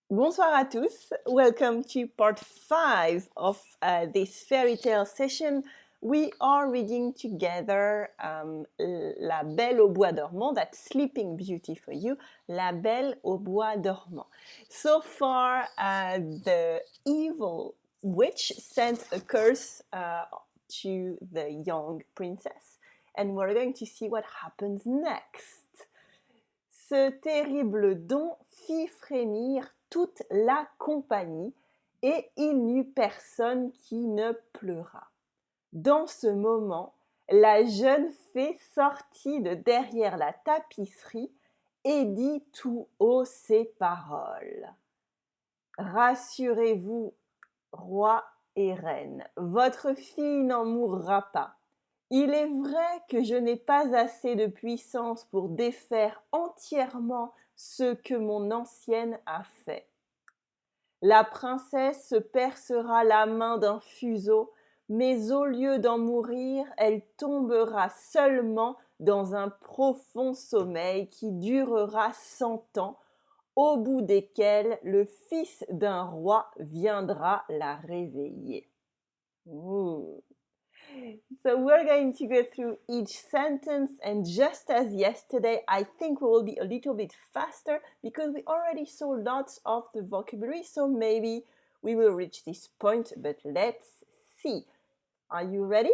Bonsoir à tous. Welcome to part 5 of this fairy tale session. We are reading together La Belle au Bois dormant, that's Sleeping Beauty for you, La Belle au Bois dormant. So far, the evil witch sent a curse to the young princess, and we're going to see what happens next. Ce terrible don fit frémir toute la compagnie, et il n'y eut personne qui ne pleura. Dans ce moment, la jeune fée sortit de derrière la tapisserie et dit tout haut ces paroles. Rassurez-vous, roi et reine, votre fille n'en mourra pas. Il est vrai que je n'ai pas assez de puissance pour défaire entièrement ce que mon ancienne a fait. La princesse se percera la main d'un fuseau, mais au lieu d'en mourir, elle tombera seulement dans un profond sommeil qui durera 100 ans, au bout desquels le fils d'un roi viendra la réveiller. Ooh. So we're going to go through each sentence, and just as yesterday, I think we will be a little bit faster because we already saw lots of the vocabulary, so maybe we will reach this point, but let's see. Are you ready?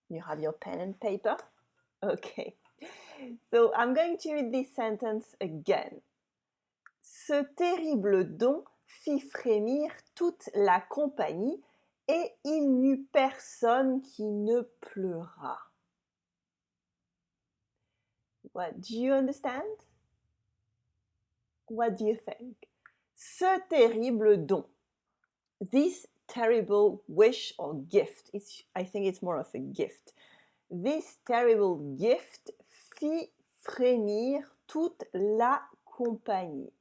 You have your pen and paper? Okay. So I'm going to read this sentence again. Ce terrible don fit frémir toute la compagnie, et il n'y eut personne qui ne pleura. What, do you understand? What do you think? Ce terrible don. This terrible wish or gift. I think it's more of a gift. This terrible gift fit frémir toute la compagnie.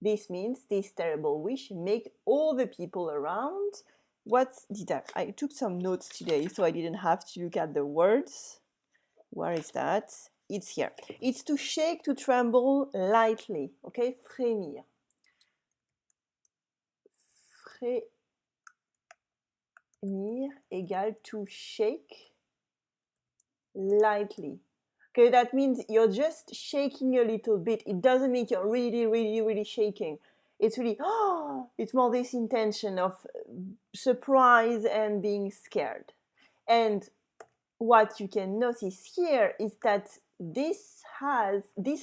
This means this terrible wish made all the people around. What did I took some notes today, so I didn't have to look at the words. Where is that? It's here. It's to shake, to tremble lightly. Okay, frémir. Frémir égale to shake lightly. Okay, that means you're just shaking a little bit. It doesn't mean you're really, really, really shaking. It's really, it's more this intention of surprise and being scared. And what you can notice here is that this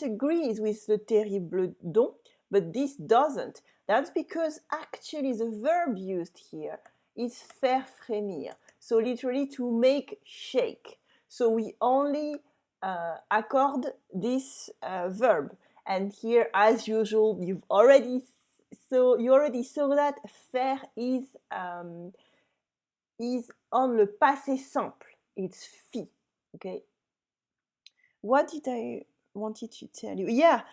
agrees with the terrible don, but this doesn't. That's because actually the verb used here is faire frémir. So literally to make shake. So we only accord this verb. And here, as usual, you already saw that faire is on le passé simple. It's fit. Okay. What did I wanted to tell you? Yeah,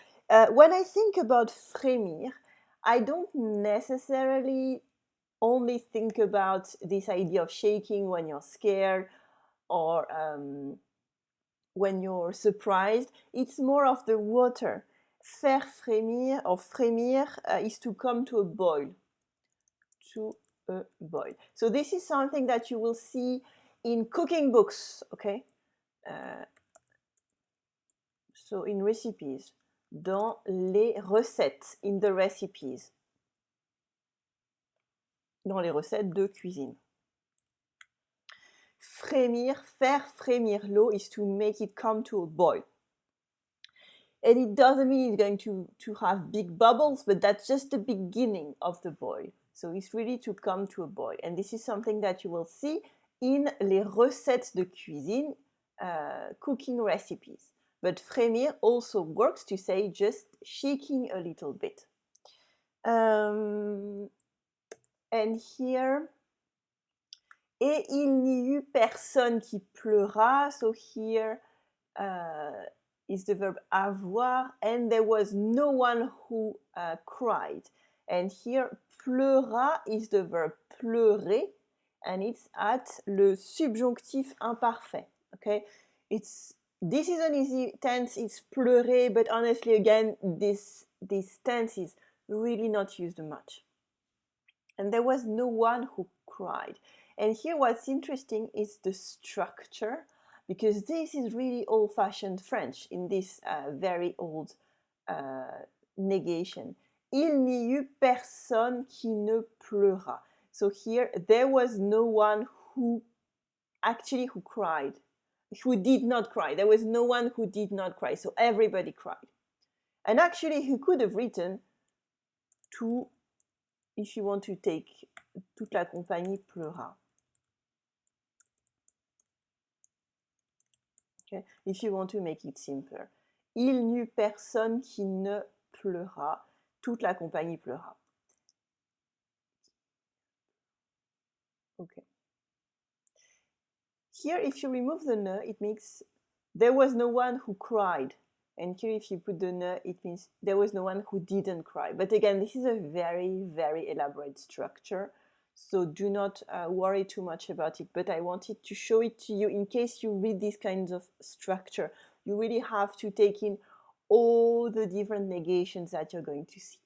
when I think about frémir, I don't necessarily only think about this idea of shaking when you're scared or when you're surprised. It's more of the water. Faire frémir or frémir is to come to a boil. To a boil. So this is something that you will see in cooking books, okay? So in recipes, dans les recettes, in the recipes. Dans les recettes de cuisine. Frémir, faire frémir l'eau is to make it come to a boil. And it doesn't mean it's going to have big bubbles, but that's just the beginning of the boil. So it's really to come to a boil. And this is something that you will see in les recettes de cuisine, cooking recipes. But frémir also works to say just shaking a little bit. And here, et il n'y eut personne qui pleura. So here is the verb avoir, and there was no one who cried. And here, pleura is the verb pleurer, and it's at le subjonctif imparfait. Okay, this is an easy tense. It's pleurer, but honestly, again, this tense is really not used much. And there was no one who cried. And here what's interesting is the structure, because this is really old-fashioned French in this very old negation. Il n'y eut personne qui ne pleura. So here, there was no one who cried, who did not cry. There was no one who did not cry. So everybody cried. And actually, he could have written to, if you want to take toute la compagnie pleura. Okay? If you want to make it simpler. Il n'y eut personne qui ne pleura. Toute la compagnie pleura. Okay. Here, if you remove the ne, it makes there was no one who cried. And here, if you put the ne, it means there was no one who didn't cry. But again, this is a very, very elaborate structure. So do not worry too much about it. But I wanted to show it to you in case you read this kind of structure. You really have to take in all the different negations that you're going to see.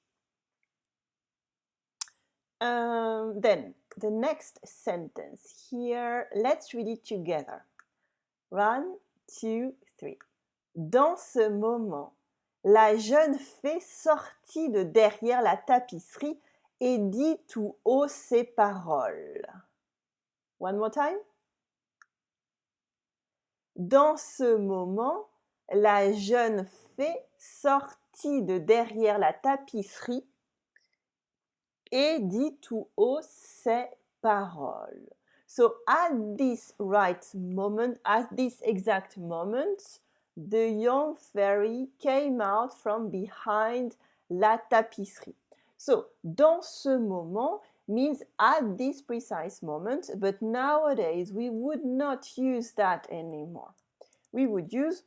Then the next sentence here, let's read it together. 1, 2, 3. Dans ce moment, la jeune fée sortit de derrière la tapisserie et dit tout haut ces paroles. One more time. Dans ce moment, la jeune fée sortit de derrière la tapisserie et dit tout haut ces paroles. So at this right moment, at this exact moment, the young fairy came out from behind la tapisserie. So, dans ce moment means at this precise moment, but nowadays we would not use that anymore. We would use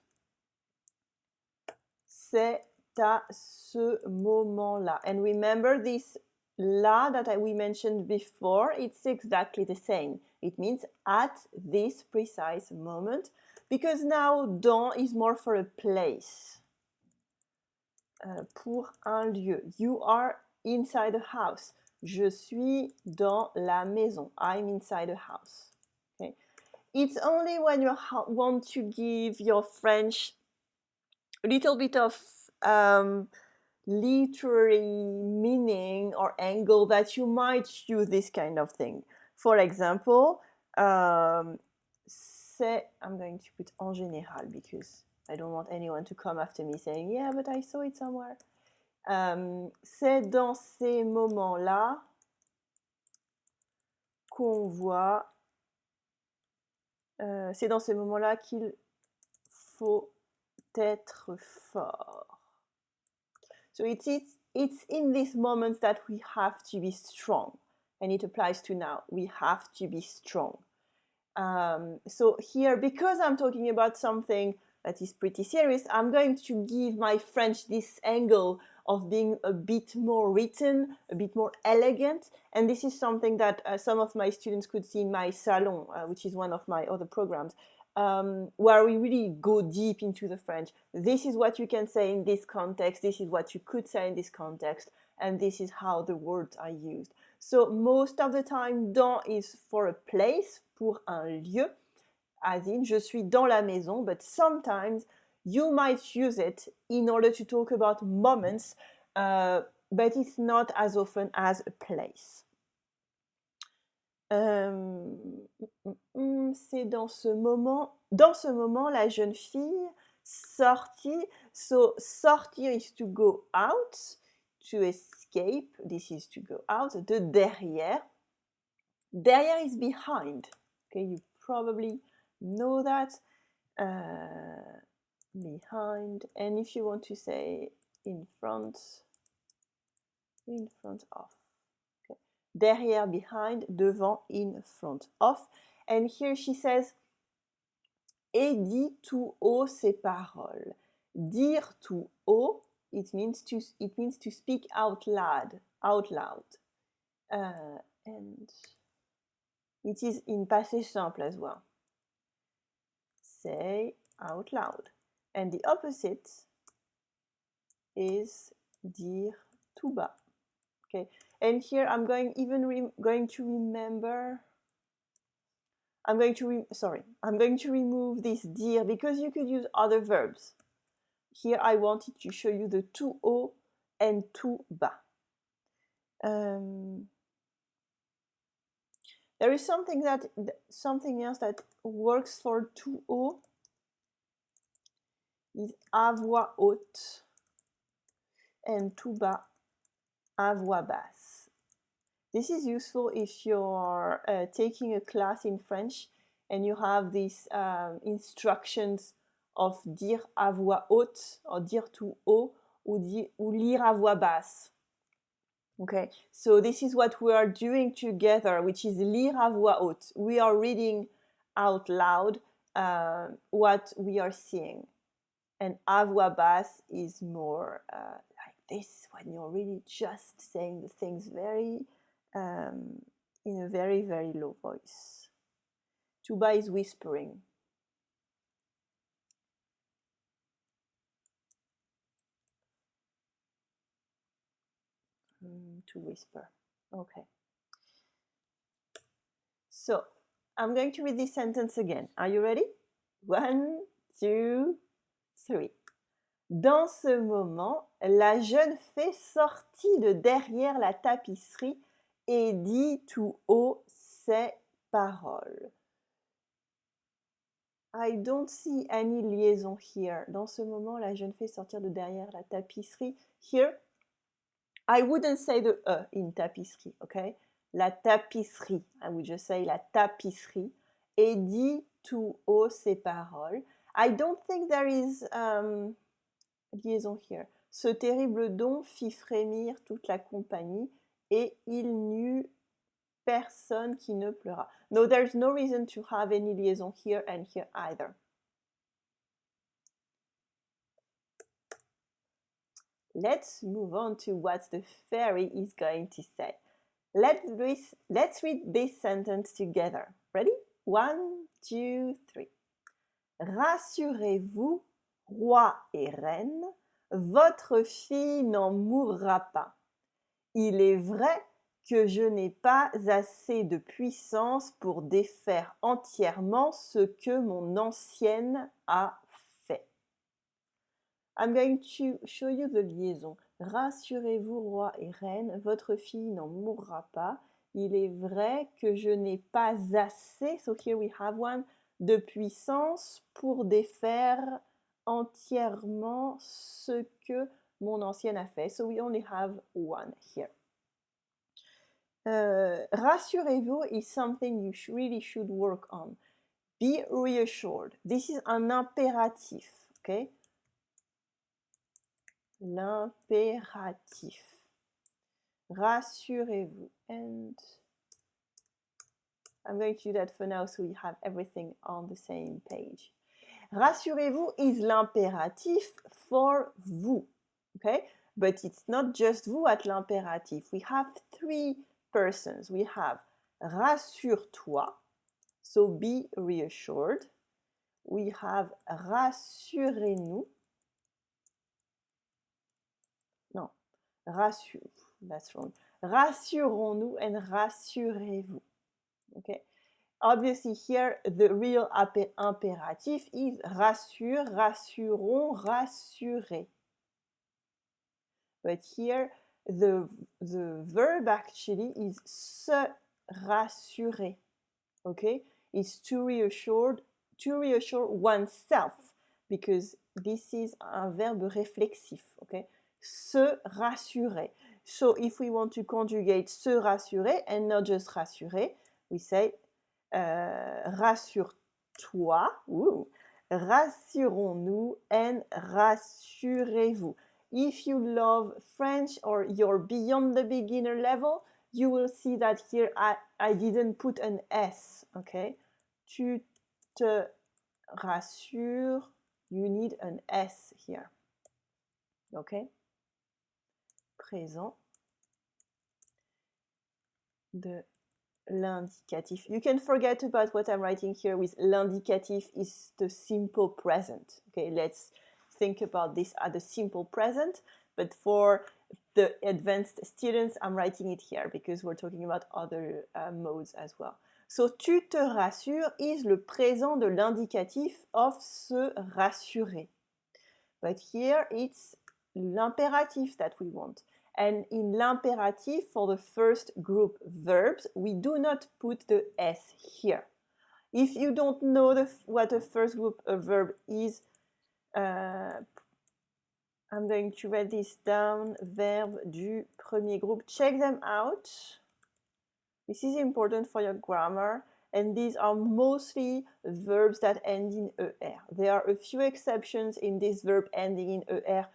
c'est à ce moment-là. And remember this la that we mentioned before, it's exactly the same. It means at this precise moment, because now dans is more for a place. Pour un lieu. You are inside a house. Je suis dans la maison. I'm inside a house. Okay? It's only when you want to give your French a little bit of literary meaning or angle that you might use this kind of thing. For example, c'est, I'm going to put en général because I don't want anyone to come after me saying, yeah, but I saw it somewhere. C'est dans ces moments-là qu'on voit, c'est dans ces moments-là qu'il faut être fort. So it's in these moments that we have to be strong. And it applies to now. We have to be strong. So here, because I'm talking about something that is pretty serious, I'm going to give my French this angle of being a bit more written, a bit more elegant. And this is something that some of my students could see in my salon, which is one of my other programs. Where we really go deep into the French. This is what you can say in this context, this is what you could say in this context, and this is how the words are used. So most of the time, dans is for a place, pour un lieu, as in, je suis dans la maison, but sometimes you might use it in order to talk about moments, but it's not as often as a place. C'est dans ce moment, la jeune fille sortit. So sortir is to go out, to escape. This is to go out. De derrière. Derrière is behind. Okay, you probably know that. Behind. And if you want to say in front of. Derrière, behind, devant, in, front, of. And here she says, et dit tout haut ces paroles. Dire tout haut, it means to speak out loud. And it is in passé simple as well. Say out loud. And the opposite is dire tout bas. Okay, and here I'm going to remember. I'm going to remove this dir because you could use other verbs. Here I wanted to show you the tout haut and tout bas. There is something else that works for tout haut is à voix haute and tout bas à voix basse. This is useful if you're taking a class in French and you have these instructions of dire à voix haute or dire tout haut ou lire à voix basse. Okay, so this is what we are doing together, which is lire à voix haute. We are reading out loud what we are seeing. And à voix basse is more like this, when you're really just saying the things very in a very, very low voice. Tout bas is whispering. To whisper. Okay. So, I'm going to read this sentence again. Are you ready? 1, 2, 3. Dans ce moment, la jeune fée sortit de derrière la tapisserie et dit tout haut ces paroles. I don't see any liaison here. Dans ce moment, la jeune fée sortir de derrière la tapisserie. Here, I wouldn't say the E in tapisserie, okay? La tapisserie. I would just say la tapisserie. Et dit tout haut ces paroles. I don't think there is liaison here. Ce terrible don fit frémir toute la compagnie et il n'eut personne qui ne pleura. No, there's no reason to have any liaison here and here either. Let's move on to what the fairy is going to say. Let's read this sentence together. Ready? 1, 2, 3. Rassurez-vous, roi et reine, votre fille n'en mourra pas. Il est vrai que je n'ai pas assez de puissance pour défaire entièrement ce que mon ancienne a fait. I'm going to show you the liaison. Rassurez-vous, roi et reine, votre fille n'en mourra pas. Il est vrai que je n'ai pas assez, so here we have one, de puissance pour défaire entièrement ce que mon ancienne a fait. So we only have one here. Rassurez-vous is something you really should work on. Be reassured. This is un impératif, okay? L'impératif. Rassurez-vous. And I'm going to do that for now so we have everything on the same page. Rassurez-vous is l'impératif for vous, okay? But it's not just vous at l'impératif. We have 3 persons. We have rassure-toi, so be reassured. We have rassurez-nous. No, that's wrong. Rassurons-nous and rassurez-vous. Okay. Obviously here the real imperative is rassure, rassurons, rassurez. But here the verb actually is se rassurer. Okay? It's to reassure oneself, because this is un verbe réflexif. Okay? Se rassurer. So if we want to conjugate se rassurer and not just rassurer, we say rassure-toi, rassurons-nous and rassurez-vous. If you love French or you're beyond the beginner level, you will see that here I didn't put an S, okay? Tu te rassures, you need an S here, okay? Présent de l'indicatif. You can forget about what I'm writing here with l'indicatif is the simple present. Okay, let's think about this as a simple present. But for the advanced students, I'm writing it here because we're talking about other modes as well. So, tu te rassures is le présent de l'indicatif of se rassurer. But here it's l'impératif that we want. And in l'impératif, for the first group verbs, we do not put the S here. If you don't know what the first group verb is, I'm going to write this down, verb du premier groupe. Check them out. This is important for your grammar. And these are mostly verbs that end in ER. There are a few exceptions in this verb ending in ER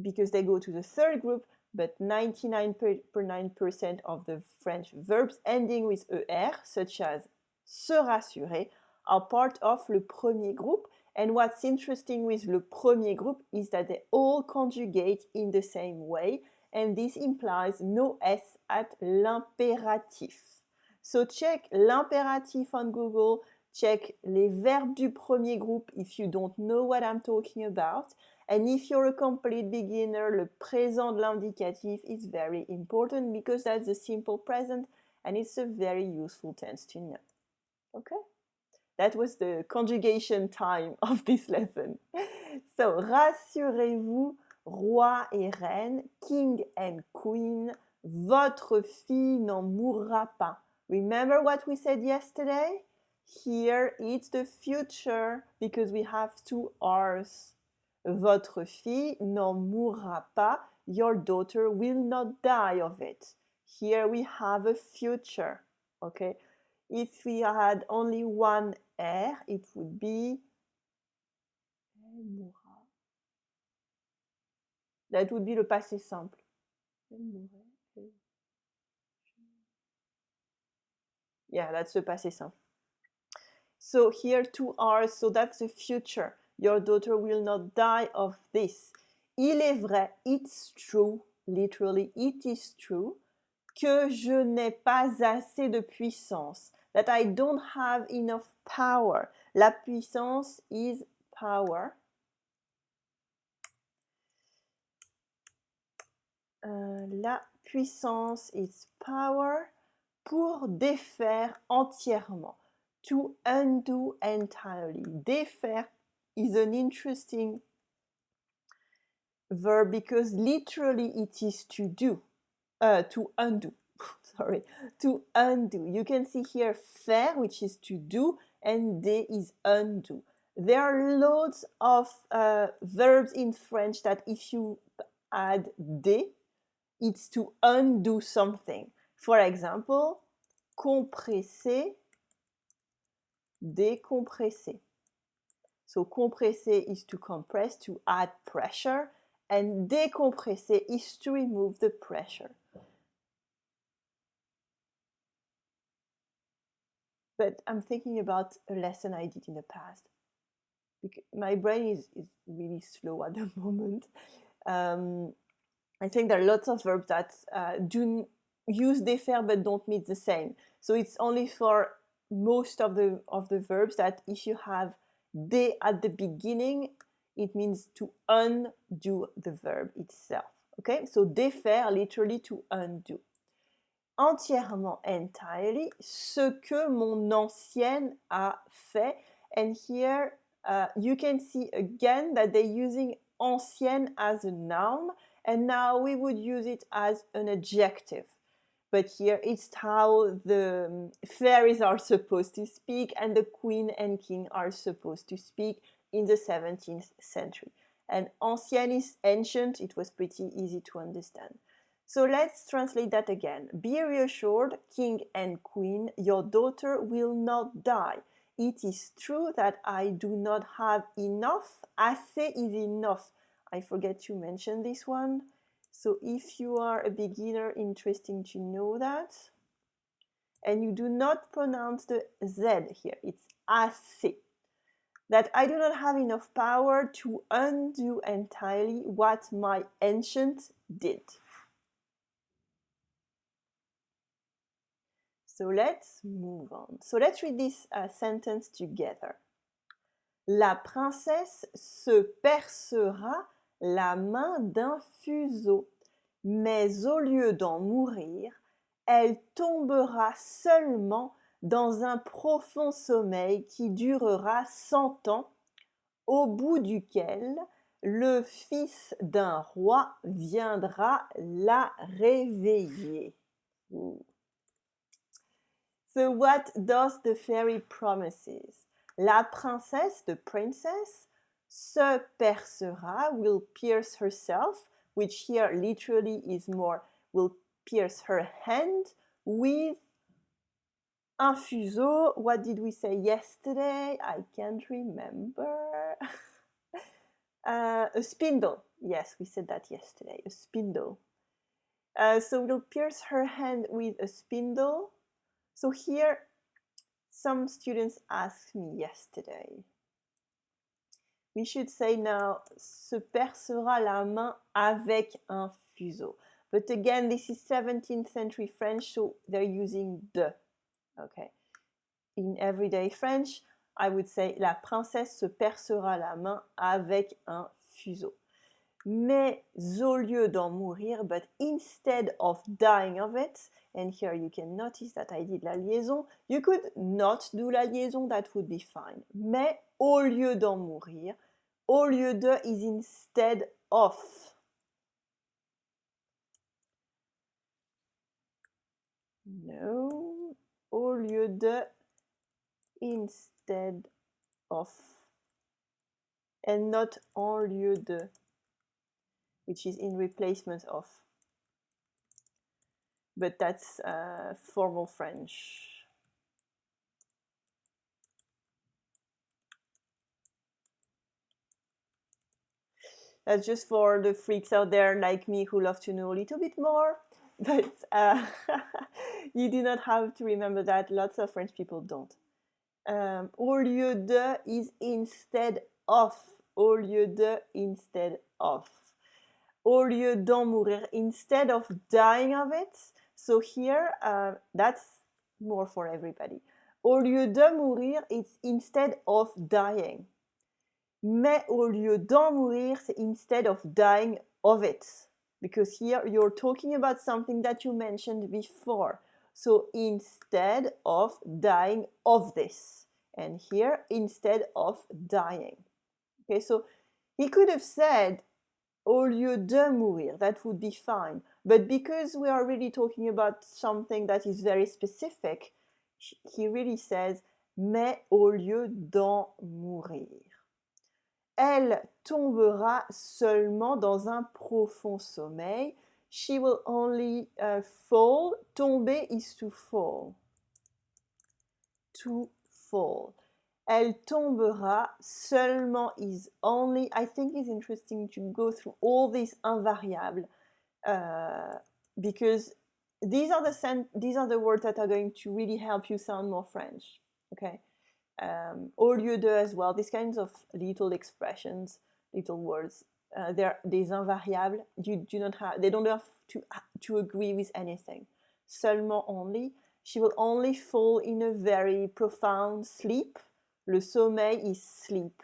because they go to the third group, but 99.9% of the French verbs ending with ER, such as se rassurer, are part of le premier groupe. And what's interesting with le premier groupe is that they all conjugate in the same way, and this implies no S at l'impératif. So check l'impératif on Google, check les verbes du premier groupe if you don't know what I'm talking about. And if you're a complete beginner, le présent de l'indicatif is very important because that's the simple present and it's a very useful tense to know. Okay? That was the conjugation time of this lesson. So, rassurez-vous, roi et reine, king and queen, votre fille n'en mourra pas. Remember what we said yesterday? Here it's the future because we have two R's. Votre fille n'en mourra pas. Your daughter will not die of it. Here we have a future. Okay? If we had only one R, it would be that would be le passé simple. Yeah, that's the passé simple. So here two R's, so that's the future. Your daughter will not die of this. Il est vrai, it's true, literally it is true, que je n'ai pas assez de puissance, that I don't have enough power. La puissance is power. La puissance is power pour défaire entièrement. To undo entirely. Défaire is an interesting verb because literally it is to do. To undo. Sorry. To undo. You can see here faire, which is to do, and de is undo. There are loads of verbs in French that if you add de, it's to undo something. For example, compresser, décompresser. So compresser is to compress, to add pressure, and décompresser is to remove the pressure. But I'm thinking about a lesson I did in the past. My brain is really slow at the moment. I think there are lots of verbs that do use défaire but don't mean the same. So it's only for most of the verbs that if you have de at the beginning, it means to undo the verb itself. Okay, so défaire, literally to undo. Entièrement, entirely, ce que mon ancienne a fait. And here you can see again that they're using ancienne as a noun, and now we would use it as an adjective. But here it's how the fairies are supposed to speak and the queen and king are supposed to speak in the 17th century. And ancienne is ancient, it was pretty easy to understand. So let's translate that again. Be reassured, king and queen, your daughter will not die. It is true that I do not have enough. Assez is enough. I forget to mention this one. So if you are a beginner, interesting to know that. And you do not pronounce the Z here. It's assez. That I do not have enough power to undo entirely what my ancient did. So let's move on. So let's read this sentence together. La princesse se percera la main d'un fuseau. mais au lieu d'en mourir, elle tombera seulement dans un profond sommeil qui durera 100 ans, au bout duquel le fils d'un roi viendra la réveiller. So what does the fairy promises? La princesse, the princess, se percera, will pierce herself, which here literally is more, will pierce her hand with un fuseau. What did we say yesterday? I can't remember. A spindle. Yes, we said that yesterday. A spindle. So we'll pierce her hand with a spindle. So here, some students asked me yesterday. We should say now, se percera la main avec un fuseau. But again, this is 17th century French, so they're using de. Okay. In everyday French, I would say la princesse se percera la main avec un fuseau. Mais au lieu d'en mourir, but instead of dying of it, and here you can notice that I did la liaison, you could not do la liaison, that would be fine. Mais au lieu d'en mourir, au lieu de is instead of. No, au lieu de, instead of, and not en lieu de, which is in replacement of. But that's formal French. That's just for the freaks out there like me who love to know a little bit more. But you do not have to remember that. Lots of French people don't. Au lieu de is instead of. Au lieu de, instead of. Au lieu d'en mourir, instead of dying of it. So here, that's more for everybody. Au lieu de mourir, it's instead of dying. Mais au lieu d'en mourir, c'est instead of dying of it. Because here you're talking about something that you mentioned before. So instead of dying of this. And here, instead of dying. Okay, so he could have said, au lieu de mourir, that would be fine. But because we are really talking about something that is very specific, he really says, mais au lieu d'en mourir. Elle tombera seulement dans un profond sommeil. She will only fall. Tomber is to fall. To fall. Elle tombera seulement is only. I think it's interesting to go through all these invariables because these are the words that are going to really help you sound more French. Okay. Au lieu de as well, these kinds of little expressions, little words, they're des invariables. They don't have to agree with anything. Seulement, only. She will only fall in a very profound sleep. Le sommeil is sleep.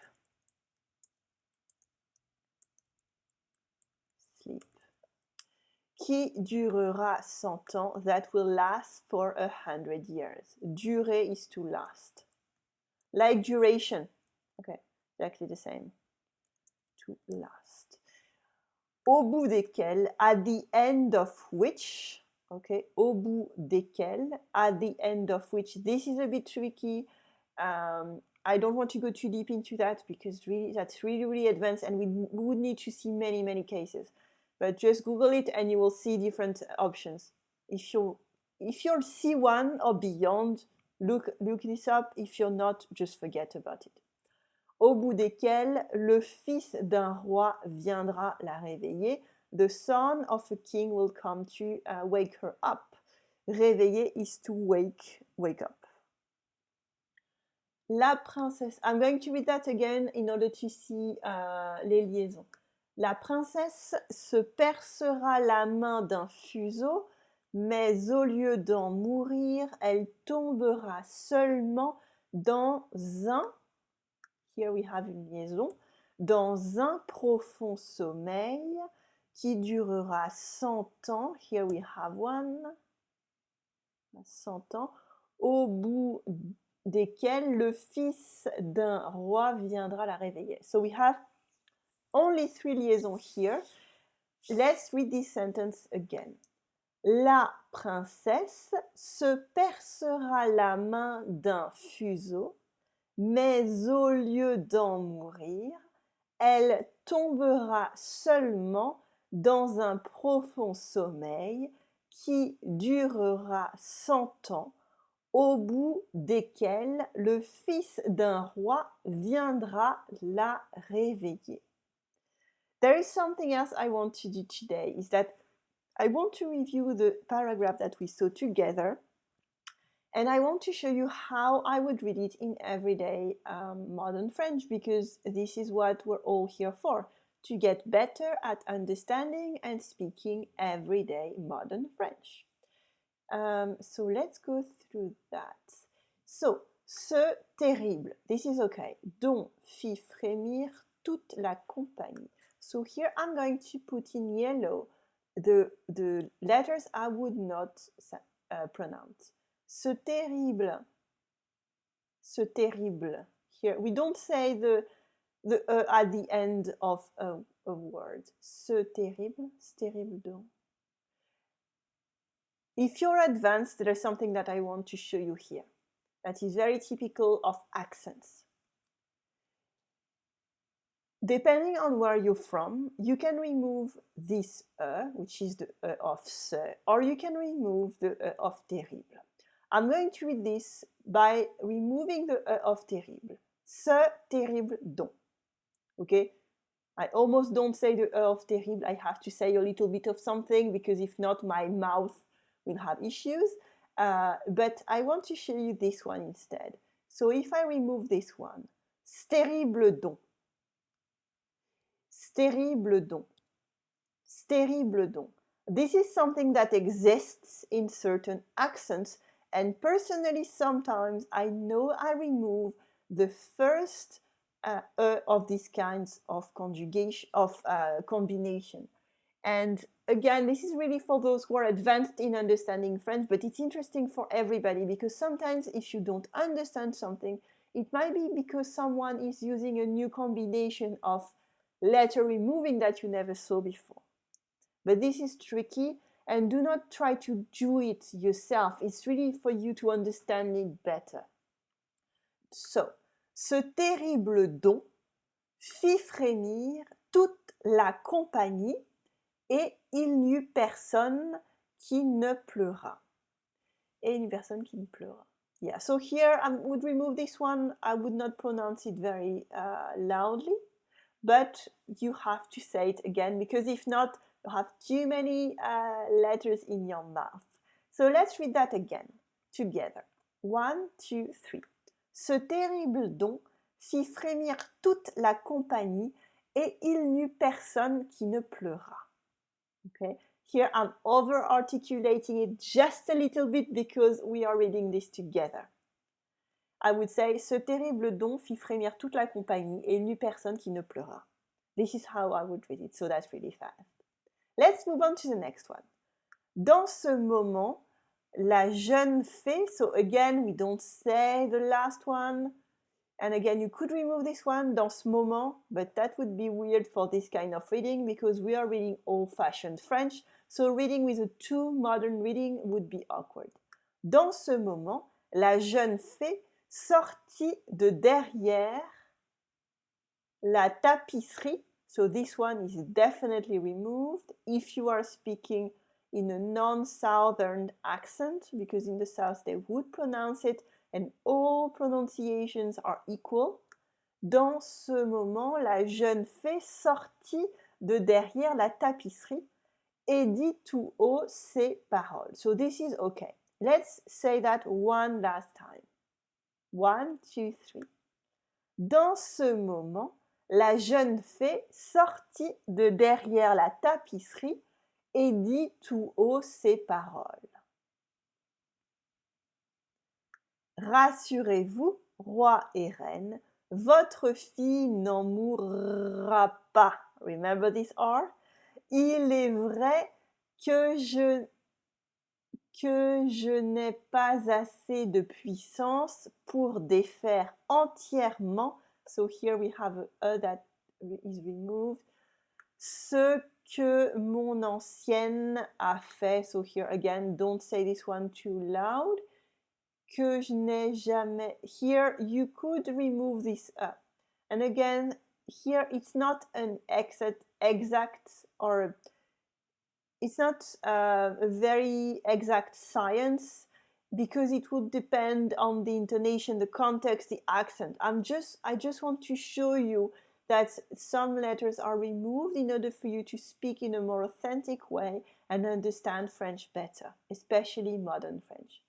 Sleep. Qui durera 100 ans, that will last for 100 years. Durer is to last. Like duration. Okay, exactly the same. To last. Au bout desquels, at the end of which, okay, au bout desquels, at the end of which, this is a bit tricky. I don't want to go too deep into that because really, that's really, really advanced and we would need to see many, many cases. But just Google it and you will see different options. If you'll see one or beyond, look this up. If you're not, just forget about it. Au bout desquels le fils d'un roi viendra la réveiller. The son of a king will come to wake her up. Réveiller is to wake up. La princesse. I'm going to read that again in order to see les liaisons. La princesse se percera la main d'un fuseau, mais au lieu d'en mourir, elle tombera seulement dans un, here we have une liaison, dans un profond sommeil qui durera 100 ans. Here we have one. 100 ans, au bout desquels le fils d'un roi viendra la réveiller. So we have only 3 liaisons here. Let's read this sentence again. La princesse se percera la main d'un fuseau, mais au lieu d'en mourir, elle tombera seulement dans un profond sommeil qui durera 100 ans, au bout desquels le fils d'un roi viendra la réveiller. There is something else I want to do today, is that I want to review the paragraph that we saw together, and I want to show you how I would read it in everyday modern French, because this is what we're all here for, to get better at understanding and speaking everyday modern French. So let's go through that. So, ce terrible, this is okay, dont fit frémir toute la compagnie. So here I'm going to put in yellow the letters I would not pronounce. Ce terrible. Here we don't say the at the end of a word. Ce terrible dont. If you're advanced, there's something that I want to show you here that is very typical of accents. Depending on where you're from, you can remove this which is the of ce, or you can remove the of terrible. I'm going to read this by removing the of terrible. Ce terrible dont. Okay? I almost don't say the of terrible. I have to say a little bit of something, because if not, my mouth will have issues. But I want to show you this one instead. So if I remove this one, terrible dont. Terrible dont. Terrible dont. This is something that exists in certain accents, and personally sometimes I know I remove the first of these kinds of conjugation, of combination. And again, this is really for those who are advanced in understanding French, but it's interesting for everybody, because sometimes if you don't understand something, it might be because someone is using a new combination of letter removing that you never saw before. But this is tricky, and do not try to do it yourself. It's really for you to understand it better. So, ce terrible dont fit frémir toute la compagnie, et il n'y eut personne qui ne pleura. Et il n'y eut personne qui ne pleura. Yeah, so here I would remove this one. I would not pronounce it very loudly, but you have to say it again, because if not, you have too many letters in your mouth. So let's read that again, together. 1, 2, 3. Ce terrible dont fit frémir toute la compagnie, et il n'y eut personne qui ne pleura. Okay, here I'm over-articulating it just a little bit because we are reading this together. I would say, ce terrible dont fit frémir toute la compagnie, et il n'y eut personne qui ne pleura. This is how I would read it, so that's really fast. Let's move on to the next one. Dans ce moment, la jeune fée, so again, we don't say the last one, and again, you could remove this one, dans ce moment, but that would be weird for this kind of reading, because we are reading old-fashioned French, so reading with a too modern reading would be awkward. Dans ce moment, la jeune fée sortit de derrière la tapisserie, so this one is definitely removed if you are speaking in a non-southern accent, because in the south they would pronounce it, and all pronunciations are equal. Dans ce moment, la jeune fée sortit de derrière la tapisserie et dit tout haut ces paroles. So this is okay. Let's say that one last time. 1, 2, 3. Dans ce moment, la jeune fée sortit de derrière la tapisserie et dit tout haut ces paroles. Rassurez-vous, roi et reine, votre fille n'en mourra pas. Remember this R? Il est vrai que je n'ai pas assez de puissance pour défaire entièrement. So here we have a that is removed. Ce que mon ancienne a fait. So here again, don't say this one too loud. Que je n'ai jamais. Here you could remove this up. And again, here it's not an exact or it's not a very exact science because it would depend on the intonation, the context, the accent. I just want to show you that some letters are removed in order for you to speak in a more authentic way and understand French better, especially modern French.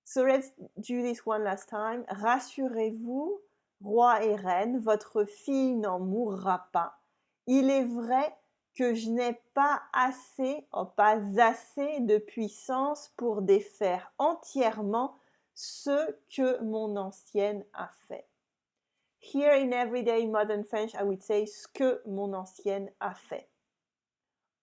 So let's do this one last time. Rassurez-vous, roi et reine, votre fille n'en mourra pas. Il est vrai que je n'ai pas assez de puissance pour défaire entièrement ce que mon ancienne a fait. Here in everyday modern French, I would say ce que mon ancienne a fait.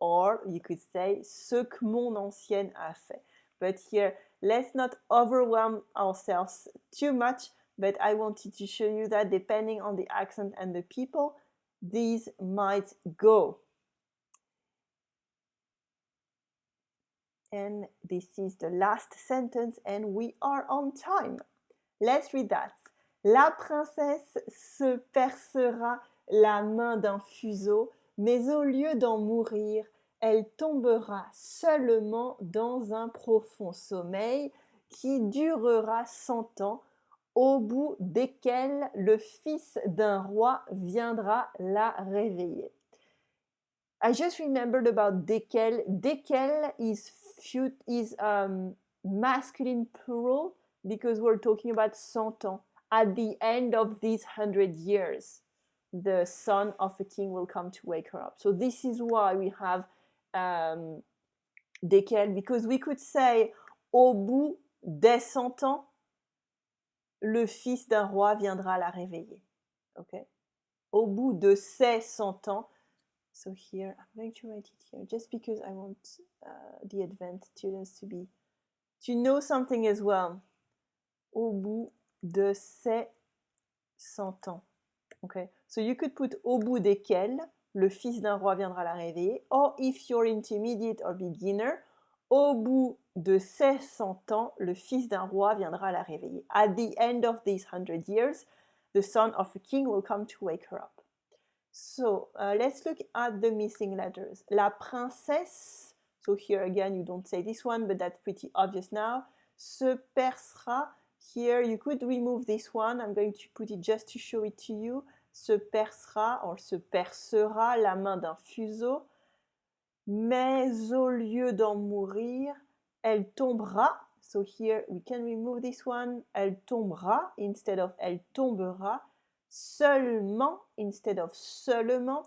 Or you could say ce que mon ancienne a fait. But here, let's not overwhelm ourselves too much, but I wanted to show you that depending on the accent and the people, these might go. And this is the last sentence and we are on time. Let's read that. La princesse se percera la main d'un fuseau, mais au lieu d'en mourir, elle tombera seulement dans un profond sommeil qui durera 100 ans, au bout desquels le fils d'un roi viendra la réveiller. I just remembered about desquels. Desquels is masculine plural because we're talking about 100 ans. At the end of these 100 years, the son of a king will come to wake her up. So this is why we have desquels, because we could say au bout des 100 ans, le fils d'un roi viendra la réveiller. Okay? Au bout de ces 100 ans. So here, I'm going to write it here just because I want the advanced students to know something as well. Au bout de ces 100 ans. Okay, so you could put au bout desquels, le fils d'un roi viendra la réveiller, or if you're intermediate or beginner, au bout de ces 100 ans, le fils d'un roi viendra la réveiller. At the end of these 100 years, the son of a king will come to wake her up. So let's look at the missing letters. La princesse, so here again you don't say this one, but that's pretty obvious now. Se percera, here you could remove this one. I'm going to put it just to show it to you. Se percera or se percera la main d'un fuseau. Mais au lieu d'en mourir, elle tombera. So here we can remove this one. Elle tombera instead of elle tombera. Seulement, instead of seulement,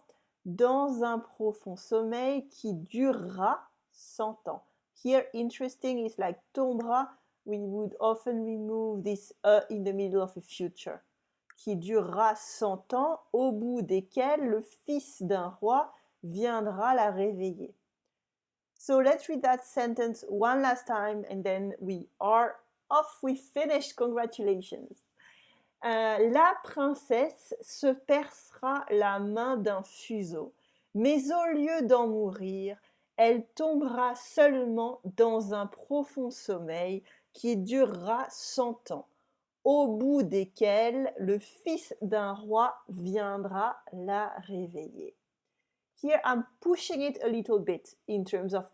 dans un profond sommeil qui durera 100 ans. Here, interesting is like tombera, we would often remove this in the middle of a future. Qui durera 100 ans, au bout desquels le fils d'un roi viendra la réveiller. So let's read that sentence one last time and then we are off. We finished. Congratulations. La princesse se percera la main d'un fuseau, mais au lieu d'en mourir, elle tombera seulement dans un profond sommeil qui durera 100 ans, au bout desquels le fils d'un roi viendra la réveiller. Here I'm pushing it a little bit in terms of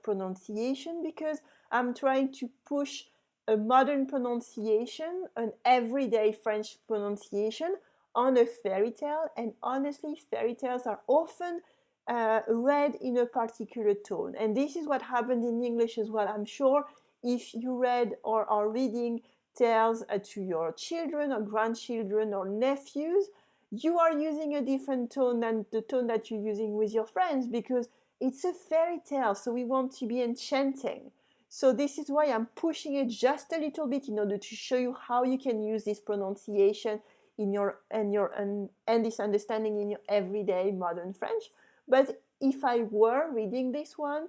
pronunciation because I'm trying to push a modern pronunciation, an everyday French pronunciation on a fairy tale. And honestly, fairy tales are often read in a particular tone. And this is what happens in English as well. I'm sure if you read or are reading tales to your children or grandchildren or nephews, you are using a different tone than the tone that you're using with your friends because it's a fairy tale. So we want to be enchanting. So this is why I'm pushing it just a little bit in order to show you how you can use this pronunciation in your and this understanding in your everyday modern French. But if I were reading this one,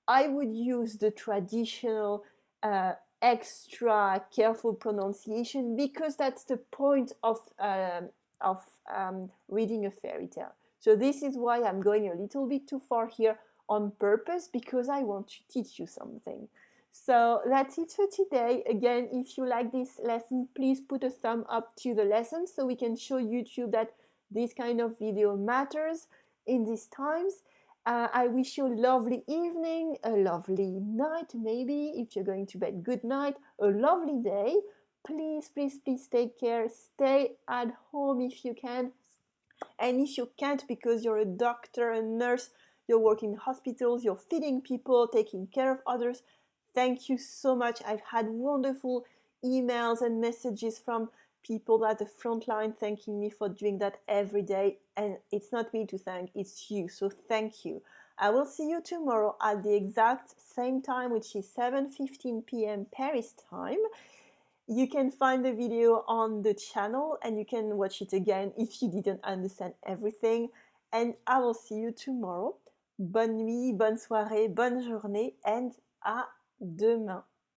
I would use the traditional extra careful pronunciation, because that's the point of reading a fairy tale. So this is why I'm going a little bit too far here on purpose, because I want to teach you something. So that's it for today. Again, if you like this lesson, please put a thumb up to the lesson so we can show YouTube that this kind of video matters in these times. I wish you a lovely evening, a lovely night, maybe if you're going to bed, good night, a lovely day. Please, please, please take care. Stay at home if you can. And if you can't because you're a doctor, a nurse, you're working in hospitals, you're feeding people, taking care of others, thank you so much. I've had wonderful emails and messages from people at the front line thanking me for doing that every day. And it's not me to thank, it's you. So thank you. I will see you tomorrow at the exact same time, which is 7:15 p.m. Paris time. You can find the video on the channel and you can watch it again if you didn't understand everything. And I will see you tomorrow. Bonne nuit, bonne soirée, bonne journée, and à demain.